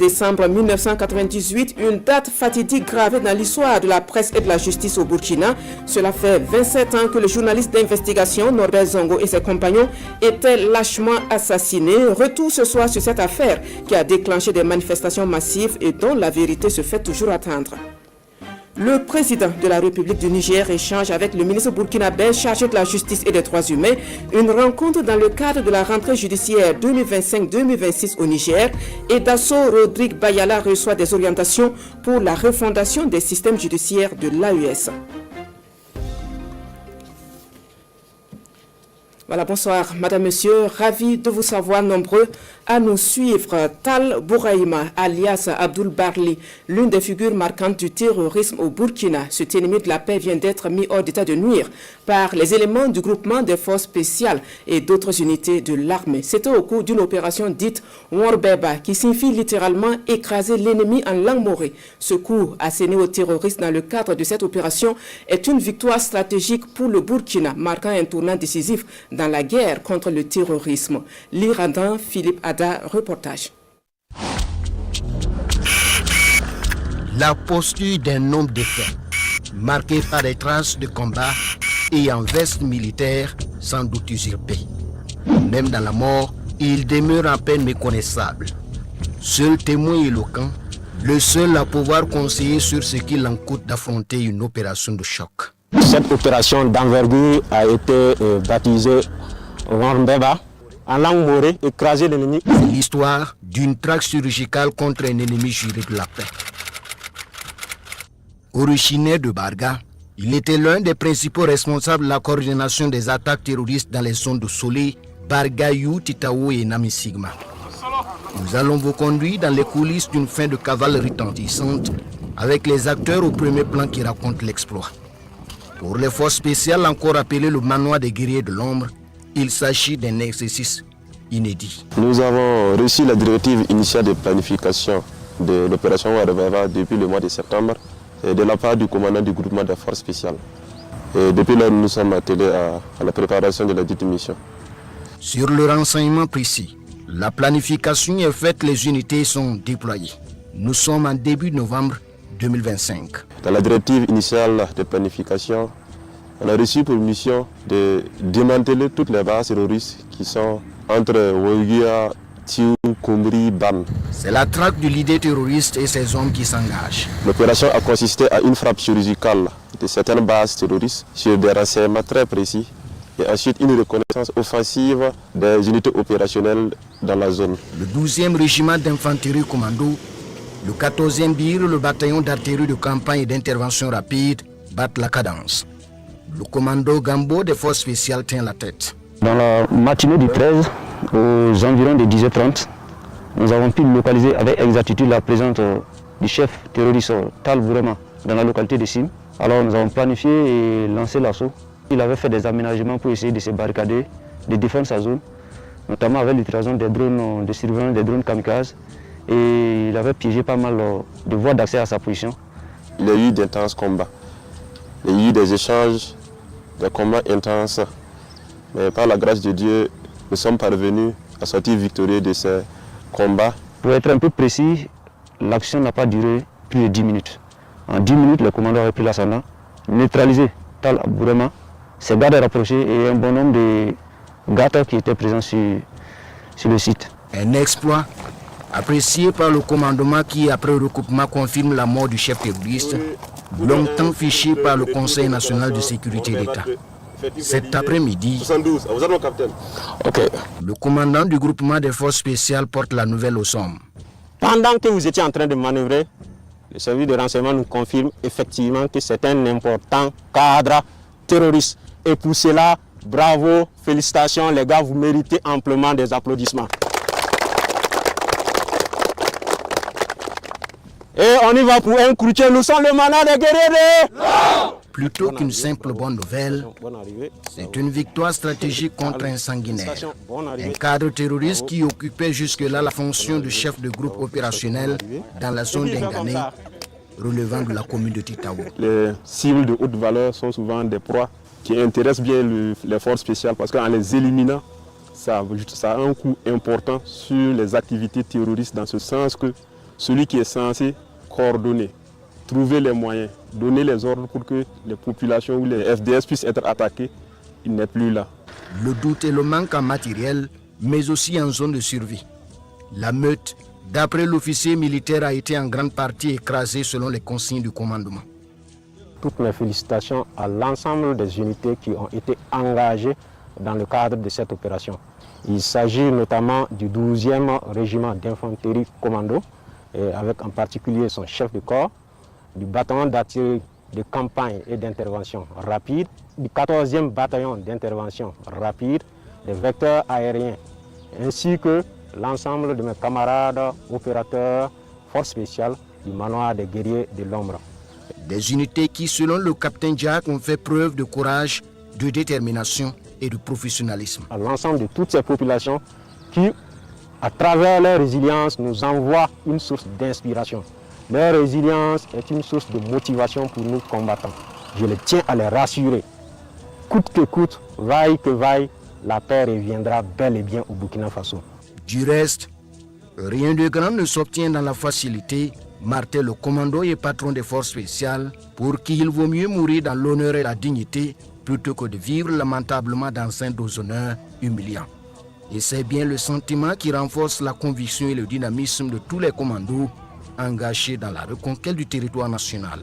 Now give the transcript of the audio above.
Décembre 1998, une date fatidique gravée dans l'histoire de la presse et de la justice au Burkina. Cela fait 27 ans que le journaliste d'investigation Norbert Zongo et ses compagnons étaient lâchement assassinés. Retour ce soir sur cette affaire qui a déclenché des manifestations massives et dont la vérité se fait toujours attendre. Le président de la République du Niger échange avec le ministre burkinabé chargé de la justice et des droits humains une rencontre dans le cadre de la rentrée judiciaire 2025-2026 au Niger. Et Dasso Rodrigue Bayala reçoit des orientations pour la refondation des systèmes judiciaires de l'AES. Voilà, bonsoir, madame, monsieur, ravi de vous savoir nombreux à nous suivre. Tal Bouraïma, alias Abdoul Barli, l'une des figures marquantes du terrorisme au Burkina. Cet ennemi de la paix vient d'être mis hors d'état de nuire par les éléments du groupement des forces spéciales et d'autres unités de l'armée. C'était au cours d'une opération dite Warbeba, qui signifie littéralement écraser l'ennemi en langue morée. Ce coup asséné aux terroristes dans le cadre de cette opération est une victoire stratégique pour le Burkina, marquant un tournant décisif dans la guerre contre le terrorisme. L'Iradan, Philippe Ada, reportage. La posture d'un homme de fait, marqué par des traces de combat et en veste militaire, sans doute usurpée. Même dans la mort, il demeure à peine méconnaissable. Seul témoin éloquent, le seul à pouvoir conseiller sur ce qu'il en coûte d'affronter une opération de choc. Cette opération d'envergure a été baptisée Warbeba, en langue morée, écraser l'ennemi. C'est l'histoire d'une traque chirurgicale contre un ennemi juré de la paix. Originaire de Barga, il était l'un des principaux responsables de la coordination des attaques terroristes dans les zones de Solé, Bargayou, Titaou et Namisigma. Nous allons vous conduire dans les coulisses d'une fin de cavale retentissante avec les acteurs au premier plan qui racontent l'exploit. Pour les forces spéciales encore appelées le manoir des guerriers de l'ombre, il s'agit d'un exercice inédit. Nous avons reçu la directive initiale de planification de l'opération Warbeba depuis le mois de septembre et de la part du commandant du groupement des forces spéciales. Et depuis là, nous sommes attelés à la préparation de la dite mission. Sur le renseignement précis, la planification est faite, les unités sont déployées. Nous sommes en début novembre 2025. Dans la directive initiale de planification, on a reçu pour mission de démanteler toutes les bases terroristes qui sont entre Ouéguia, Tiou, Kombri, Ban. C'est la traque du leader terroriste et ses hommes qui s'engagent. L'opération a consisté à une frappe chirurgicale de certaines bases terroristes sur des renseignements très précis et ensuite une reconnaissance offensive des unités opérationnelles dans la zone. Le 12e régiment d'infanterie commando, le 14e BIR, le bataillon d'artillerie de campagne et d'intervention rapide battent la cadence. Le commando Gambo des forces spéciales tient la tête. Dans la matinée du 13, aux environs de 10h30, nous avons pu localiser avec exactitude la présence du chef terroriste Tal Bouraïma dans la localité de Sim. Alors nous avons planifié et lancé l'assaut. Il avait fait des aménagements pour essayer de se barricader, de défendre sa zone, notamment avec l'utilisation des drones de surveillance, des drones kamikazes. Et il avait piégé pas mal de voies d'accès à sa position. Il y a eu d'intenses combats. Il y a eu des échanges, des combats intenses. Mais par la grâce de Dieu, nous sommes parvenus à sortir victorieux de ces combats. Pour être un peu précis, l'action n'a pas duré plus de 10 minutes. En 10 minutes, le commandant a pris l'ascendant, neutralisé Tal Bouraïma, ses gardes rapprochés et un bon nombre de gardes qui étaient présents sur le site. Un exploit apprécié par le commandement qui, après le recoupement, confirme la mort du chef terroriste, longtemps fiché par le Conseil national de sécurité d'État. Cet après-midi, le commandant du groupement des forces spéciales porte la nouvelle au sommet. Pendant que vous étiez en train de manœuvrer, le service de renseignement nous confirme effectivement que c'est un important cadre terroriste. Et pour cela, bravo, félicitations les gars, vous méritez amplement des applaudissements. Et on y va pour un croutier, nous sommes le manoir des guerriers. Plutôt qu'une simple bonne nouvelle, c'est une victoire stratégique contre un sanguinaire. Un cadre terroriste qui occupait jusque-là la fonction de chef de groupe opérationnel dans la zone d'Engané, relevant de la commune de Titaou. Les cibles de haute valeur sont souvent des proies qui intéressent bien les forces spéciales parce qu'en les éliminant, ça a un coût important sur les activités terroristes dans ce sens que celui qui est censé coordonner, trouver les moyens, donner les ordres pour que les populations ou les FDS puissent être attaqués, il n'est plus là. Le doute et le manque en matériel, mais aussi en zone de survie. La meute, d'après l'officier militaire, a été en grande partie écrasée selon les consignes du commandement. Toutes mes félicitations à l'ensemble des unités qui ont été engagées dans le cadre de cette opération. Il s'agit notamment du 12e régiment d'infanterie commando, avec en particulier son chef de corps, du bataillon d'artillerie de campagne et d'intervention rapide, du 14e bataillon d'intervention rapide, des vecteurs aériens, ainsi que l'ensemble de mes camarades opérateurs forces spéciales du manoir des guerriers de l'ombre. Des unités qui, selon le capitaine Jack, ont fait preuve de courage, de détermination et de professionnalisme. À l'ensemble de toutes ces populations qui, à travers leur résilience, nous envoient une source d'inspiration. Leur résilience est une source de motivation pour nous combattants. Je les tiens à les rassurer. Coûte que coûte, vaille que vaille, la paix reviendra bel et bien au Burkina Faso. Du reste, rien de grand ne s'obtient dans la facilité, martèle le commando et patron des forces spéciales, pour qui il vaut mieux mourir dans l'honneur et la dignité plutôt que de vivre lamentablement dans un déshonneur humiliant. Et c'est bien le sentiment qui renforce la conviction et le dynamisme de tous les commandos engagés dans la reconquête du territoire national.